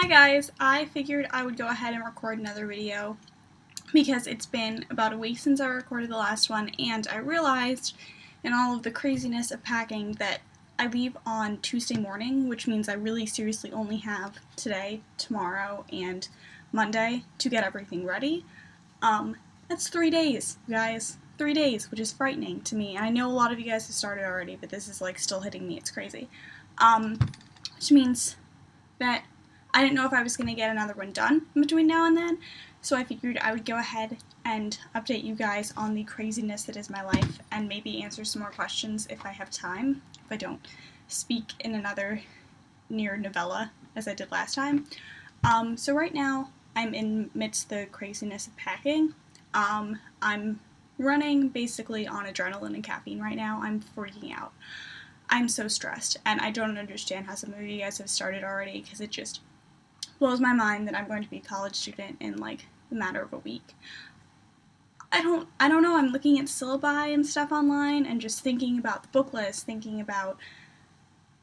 Hi guys, I figured I would go ahead and record another video because it's been about a week since I recorded the last one, and I realized in all of the craziness of packing that I leave on Tuesday morning, which means I really seriously only have today, tomorrow, and Monday to get everything ready. That's 3 days, guys. 3 days, which is frightening to me. And I know a lot of you guys have started already, but this is like still hitting me. It's crazy. Which means that I didn't know if I was going to get another one done between now and then, so I figured I would go ahead and update you guys on the craziness that is my life and maybe answer some more questions if I have time, if I don't speak in another near novella as I did last time. So right now I'm in midst the craziness of packing. I'm running basically on adrenaline and caffeine right now. I'm freaking out. I'm so stressed, and I don't understand how some of you guys have started already, because it just blows my mind that I'm going to be a college student in like a matter of a week. I don't know, I'm looking at syllabi and stuff online and just thinking about the book list, thinking about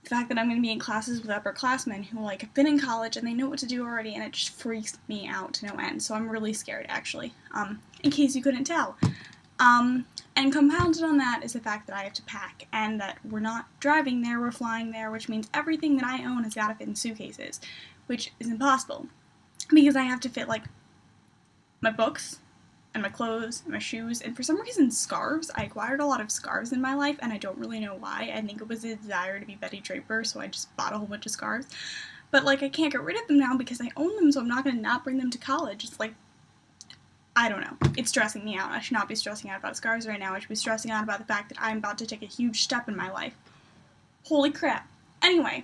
the fact that I'm going to be in classes with upperclassmen who like have been in college and they know what to do already, and it just freaks me out to no end. So I'm really scared, actually, in case you couldn't tell. And compounded on that is the fact that I have to pack, and that we're not driving there, we're flying there, which means everything that I own has got to fit in suitcases, which is impossible, because I have to fit, like, my books, and my clothes, and my shoes, and for some reason scarves. I acquired a lot of scarves in my life, and I don't really know why. I think it was a desire to be Betty Draper, so I just bought a whole bunch of scarves. But, like, I can't get rid of them now because I own them, so I'm not going to not bring them to college. It's like, I don't know. It's stressing me out. I should not be stressing out about scarves right now. I should be stressing out about the fact that I'm about to take a huge step in my life. Holy crap. Anyway,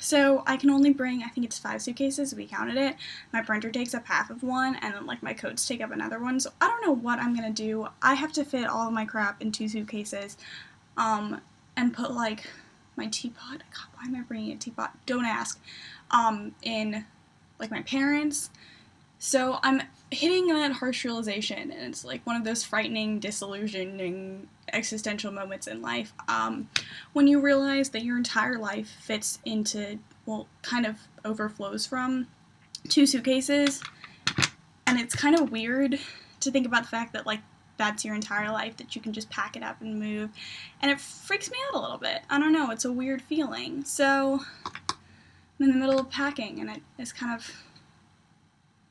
so I can only bring, I think it's 5 suitcases, we counted it. My printer takes up half of one, and then, like, my coats take up another one, so I don't know what I'm gonna do. I have to fit all of my crap in 2 suitcases, and put, like, my teapot, God, why am I bringing a teapot? Don't ask, in, like, my parents'. So I'm hitting that harsh realization, and it's like one of those frightening, disillusioning, existential moments in life, when you realize that your entire life fits into, well, kind of overflows from 2 suitcases, and it's kind of weird to think about the fact that, like, that's your entire life, that you can just pack it up and move, and it freaks me out a little bit. I don't know, it's a weird feeling. So I'm in the middle of packing, and it's kind of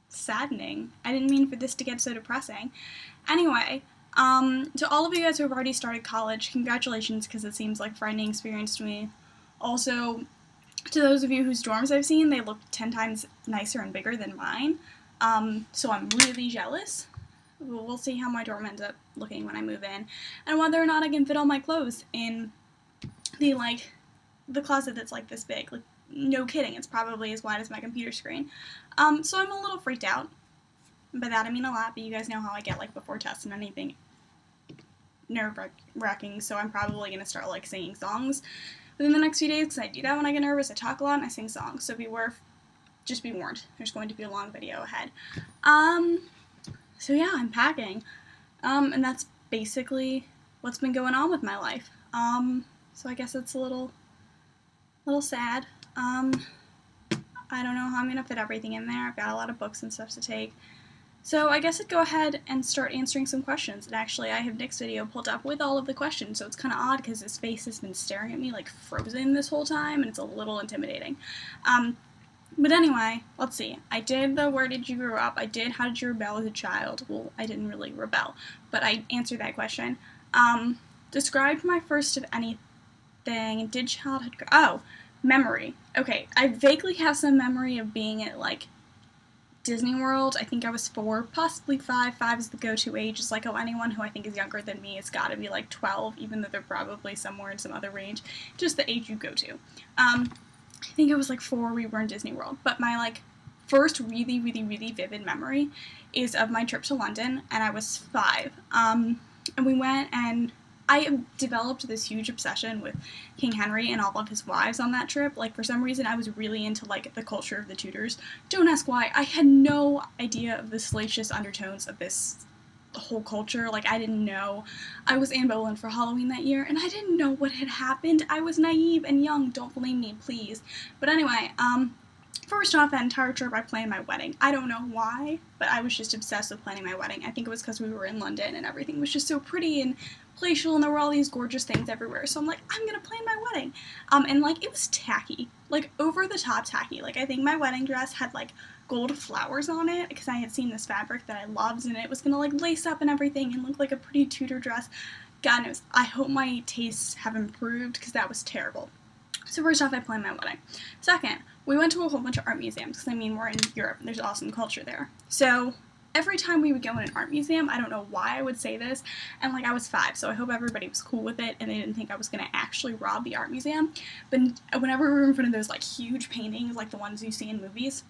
saddening. I didn't mean for this to get so depressing. Anyway, to all of you guys who have already started college, congratulations, because it seems like a frightening experience to me. Also, to those of you whose dorms I've seen, they look 10 times nicer and bigger than mine, so I'm really jealous. We'll see how my dorm ends up looking when I move in, and whether or not I can fit all my clothes in the closet that's like this big. Like, no kidding, it's probably as wide as my computer screen. So I'm a little freaked out. By that I mean a lot, but you guys know how I get, like, before tests and anything nerve-wracking, so I'm probably going to start, like, singing songs within the next few days, because I do that when I get nervous. I talk a lot and I sing songs, so just be warned. There's going to be a long video ahead. So yeah, I'm packing, and that's basically what's been going on with my life. So I guess it's a little sad. I don't know how I'm going to fit everything in there. I've got a lot of books and stuff to take. So I guess I'd go ahead and start answering some questions. And actually, I have Nick's video pulled up with all of the questions, so it's kind of odd because his face has been staring at me like frozen this whole time, and it's a little intimidating. But anyway, let's see. I did the where did you grow up? I did how did you rebel as a child? Well, I didn't really rebel, but I answered that question. Described my first of anything. Did childhood memory. Okay, I vaguely have some memory of being at, like, Disney World. I think I was 4, possibly 5. 5 is the go-to age. It's like, oh, anyone who I think is younger than me has got to be, like, 12, even though they're probably somewhere in some other range. Just the age you go to. I think I was, like, 4, we were in Disney World. But my, like, first really, really, really vivid memory is of my trip to London, and I was 5. And we went, and I developed this huge obsession with King Henry and all of his wives on that trip. Like, for some reason, I was really into, like, the culture of the Tudors. Don't ask why. I had no idea of the salacious undertones of this whole culture. Like, I didn't know. I was Anne Boleyn for Halloween that year, and I didn't know what had happened. I was naive and young. Don't blame me, please. But anyway, First off, that entire trip I planned my wedding. I don't know why, but I was just obsessed with planning my wedding. I think it was because we were in London and everything was just so pretty and palatial and there were all these gorgeous things everywhere. So I'm like, I'm gonna plan my wedding. And like, it was tacky. Like, over the top tacky. Like, I think my wedding dress had like gold flowers on it because I had seen this fabric that I loved and it was gonna like lace up and everything and look like a pretty Tudor dress. God knows, I hope my tastes have improved because that was terrible. So first off, I planned my wedding. Second, we went to a whole bunch of art museums, because I mean, we're in Europe, and there's awesome culture there. So every time we would go in an art museum, I don't know why I would say this, and like, I was 5, so I hope everybody was cool with it, and they didn't think I was going to actually rob the art museum, but whenever we were in front of those like huge paintings, like the ones you see in movies,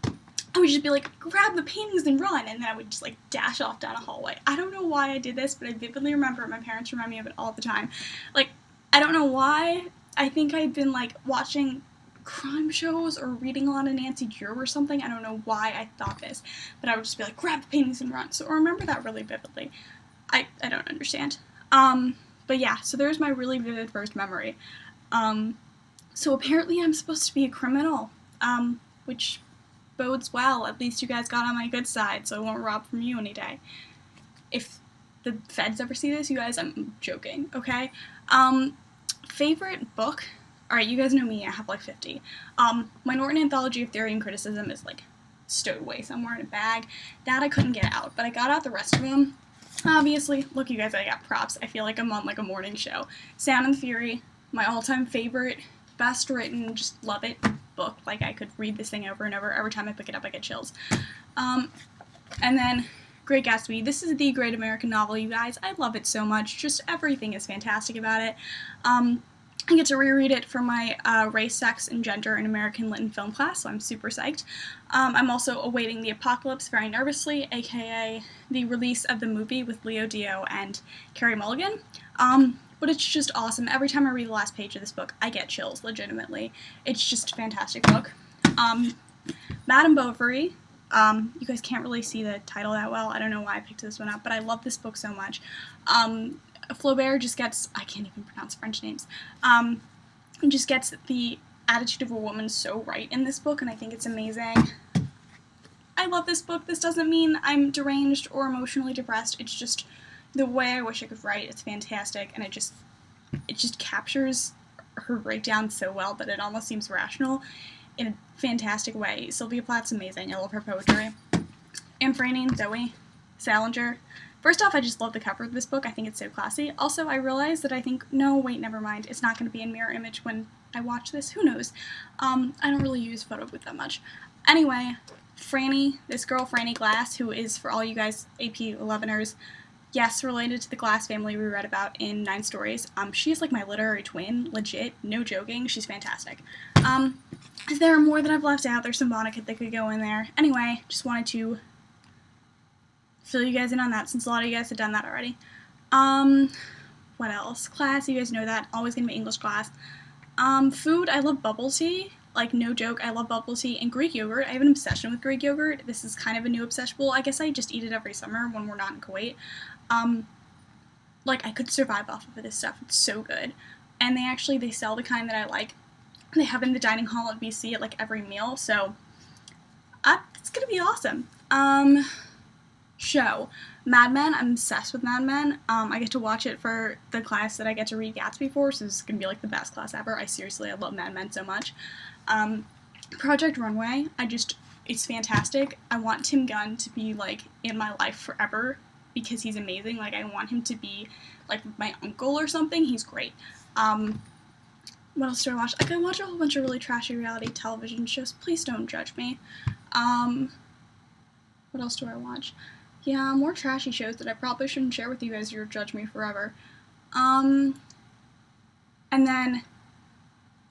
I would just be like, grab the paintings and run, and then I would just like dash off down a hallway. I don't know why I did this, but I vividly remember it. My parents remind me of it all the time. Like, I don't know why. I think I'd been like watching crime shows or reading a lot of Nancy Drew or something. I don't know why I thought this, but I would just be like, grab the paintings and run. So I remember that really vividly. I don't understand. But yeah, so there's my really vivid first memory. So apparently I'm supposed to be a criminal, which bodes well. At least you guys got on my good side, so I won't rob from you any day. If the feds ever see this, you guys, I'm joking, okay? Favorite book? Alright, you guys know me, I have like 50. My Norton Anthology of Theory and Criticism is like stowed away somewhere in a bag. That I couldn't get out, but I got out the rest of them. Obviously, look you guys, I got props. I feel like I'm on like a morning show. Sound and Fury, my all-time favorite, best written, just love it book. Like, I could read this thing over and over. Every time I pick it up, I get chills. And then Great Gatsby. This is the great American novel, you guys. I love it so much. Just everything is fantastic about it. I get to reread it for my race, sex, and gender in American Lit and Film class, so I'm super psyched. I'm also awaiting The Apocalypse very nervously, aka the release of the movie with Leo Dio and Carey Mulligan. But it's just awesome. Every time I read the last page of this book, I get chills, legitimately. It's just a fantastic book. Madame Bovary. You guys can't really see the title that well. I don't know why I picked this one up, but I love this book so much. Flaubert just gets, I can't even pronounce French names, just gets the attitude of a woman so right in this book, and I think it's amazing. I love this book. This doesn't mean I'm deranged or emotionally depressed. It's just the way I wish I could write. It's fantastic, and it just captures her breakdown so well that it almost seems rational in a fantastic way. Sylvia Plath's amazing. I love her poetry. Anne Franny, Zoe, Salinger. First off, I just love the cover of this book. I think it's so classy. Also, I realized that I think, no, wait, never mind. It's not going to be in mirror image when I watch this. Who knows? I don't really use photo booth that much. Anyway, Franny, this girl, Franny Glass, who is, for all you guys AP 11ers, yes, related to the Glass family we read about in 9 Stories. She is like my literary twin, legit, no joking. She's fantastic. There are more that I've left out. There's some Vonnegut that could go in there. Anyway, just wanted to fill you guys in on that, since a lot of you guys have done that already. What else? Class, you guys know that. Always gonna be English class. Food, I love bubble tea. Like, no joke, I love bubble tea and Greek yogurt. I have an obsession with Greek yogurt. This is kind of a new obsession. Well, I guess I just eat it every summer when we're not in Kuwait. Like, I could survive off of this stuff. It's so good. And they sell the kind that I like. They have it in the dining hall at BC at, like, every meal, so it's gonna be awesome. Show. Mad Men. I'm obsessed with Mad Men. I get to watch it for the class that I get to read Gatsby for, so this is gonna be like the best class ever. I love Mad Men so much. Project Runway. It's fantastic. I want Tim Gunn to be like in my life forever because he's amazing. Like, I want him to be like my uncle or something. He's great. What else do I watch? Like, I watch a whole bunch of really trashy reality television shows. Please don't judge me. What else do I watch? Yeah, more trashy shows that I probably shouldn't share with you guys. You'll judge me forever. And then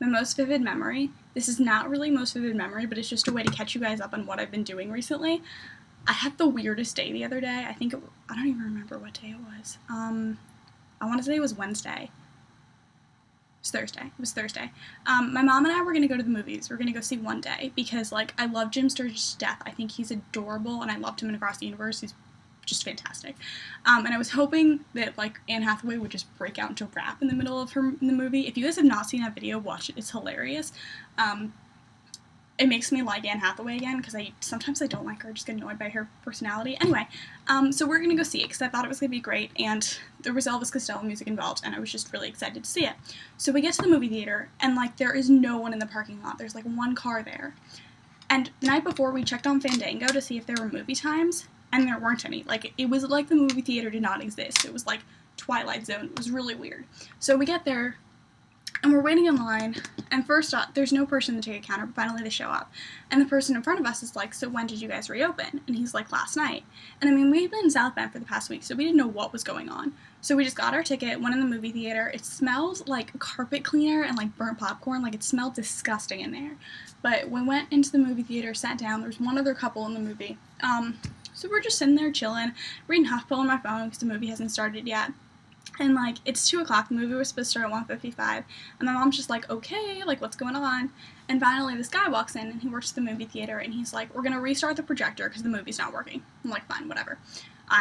my most vivid memory. This is not really most vivid memory, but it's just a way to catch you guys up on what I've been doing recently. I had the weirdest day the other day. I don't even remember what day it was. I want to say it was Wednesday. It was Thursday. My mom and I were going to go to the movies. We're going to go see One Day because, like, I love Jim Sturgis to death. I think he's adorable, and I loved him in Across the Universe. He's just fantastic. And I was hoping that, like, Anne Hathaway would just break out into rap in the middle of the movie. If you guys have not seen that video, watch it. It's hilarious. it makes me like Anne Hathaway again, because sometimes I don't like her, I just get annoyed by her personality. Anyway, so we're gonna go see it, because I thought it was gonna be great, and there was Elvis Costello music involved, and I was just really excited to see it. So we get to the movie theater, and, like, there is no one in the parking lot. There's, like, one car there. And the night before, we checked on Fandango to see if there were movie times, and there weren't any. Like, it was like the movie theater did not exist. It was, like, Twilight Zone. It was really weird. So we get there, and we're waiting in line, and first off, there's no person in the ticket counter, but finally they show up. And the person in front of us is like, so when did you guys reopen? And he's like, last night. And I mean, we've been in South Bend for the past week, so we didn't know what was going on. So we just got our ticket, went in the movie theater. It smelled like carpet cleaner and like burnt popcorn. Like, it smelled disgusting in there. But we went into the movie theater, sat down. There was one other couple in the movie. So we're just sitting there chilling, reading HuffPo on my phone because the movie hasn't started yet. And, like, it's 2 o'clock, the movie was supposed to start at 1:55, and my mom's just like, okay, like, what's going on? And finally, this guy walks in, and he works at the movie theater, and he's like, we're gonna restart the projector because the movie's not working. I'm like, fine, whatever.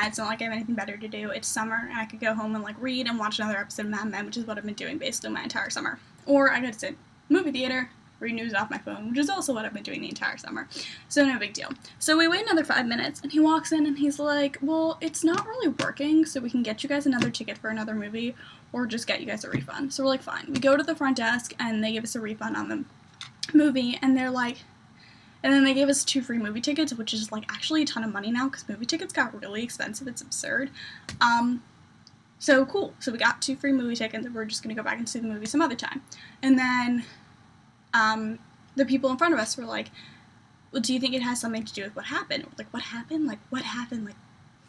It's not like I have anything better to do. It's summer, and I could go home and, like, read and watch another episode of Mad Men, which is what I've been doing basically my entire summer. Or I could sit movie theater, read news off my phone, which is also what I've been doing the entire summer. So no big deal. So we wait another 5 minutes, and he walks in, and he's like, well, it's not really working, so we can get you guys another ticket for another movie, or just get you guys a refund. So we're like, fine. We go to the front desk, and they give us a refund on the movie, and they're like, and then they gave us 2 free movie tickets, which is, like, actually a ton of money now, because movie tickets got really expensive. It's absurd. So cool. So we got 2 free movie tickets, and we're just gonna go back and see the movie some other time. And then the people in front of us were like, well, do you think it has something to do with what happened? We're like, what happened? Like, what happened? Like,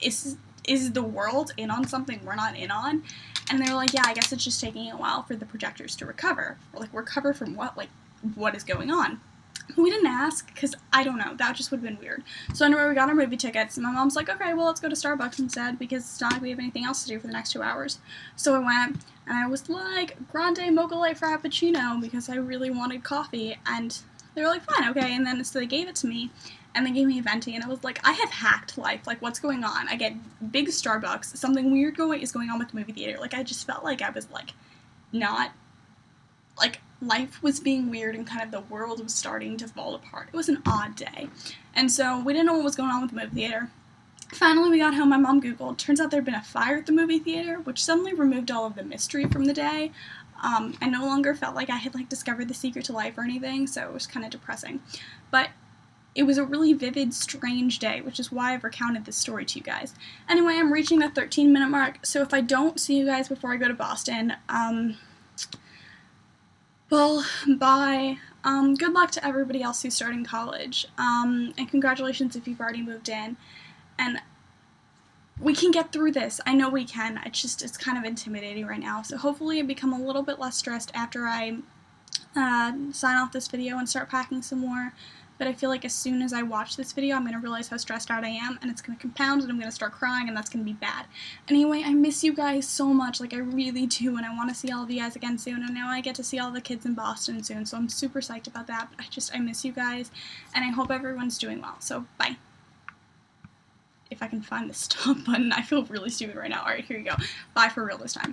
is the world in on something we're not in on? And they were like, yeah, I guess it's just taking a while for the projectors to recover. We're like, recover from what? Like, what is going on? We didn't ask, because I don't know, that just would have been weird. So anyway, we got our movie tickets, and my mom's like, okay, well, let's go to Starbucks instead, because it's not like we have anything else to do for the next 2 hours. So I went, and I was like, grande mocha light frappuccino, because I really wanted coffee, and they were like, fine, okay, and then so they gave it to me, and they gave me a venti, and I was like, I have hacked life, like, what's going on? I get big Starbucks, something weird is going on with the movie theater. Like, I just felt like I was, like, not, like, life was being weird and kind of the world was starting to fall apart. It was an odd day. And so we didn't know what was going on with the movie theater. Finally, we got home, my mom Googled. Turns out there had been a fire at the movie theater, which suddenly removed all of the mystery from the day. I no longer felt like I had, like, discovered the secret to life or anything, so it was kind of depressing. But it was a really vivid, strange day, which is why I've recounted this story to you guys. Anyway, I'm reaching the 13-minute mark, so if I don't see you guys before I go to Boston, well, bye. Good luck to everybody else who's starting college, and congratulations if you've already moved in, and we can get through this. I know we can. It's kind of intimidating right now, so hopefully I become a little bit less stressed after I sign off this video and start packing some more. But I feel like as soon as I watch this video, I'm going to realize how stressed out I am, and it's going to compound, and I'm going to start crying, and that's going to be bad. Anyway, I miss you guys so much, like, I really do, and I want to see all of you guys again soon, and now I get to see all the kids in Boston soon, so I'm super psyched about that, but I miss you guys, and I hope everyone's doing well, so bye. If I can find the stop button, I feel really stupid right now. Alright, here you go. Bye for real this time.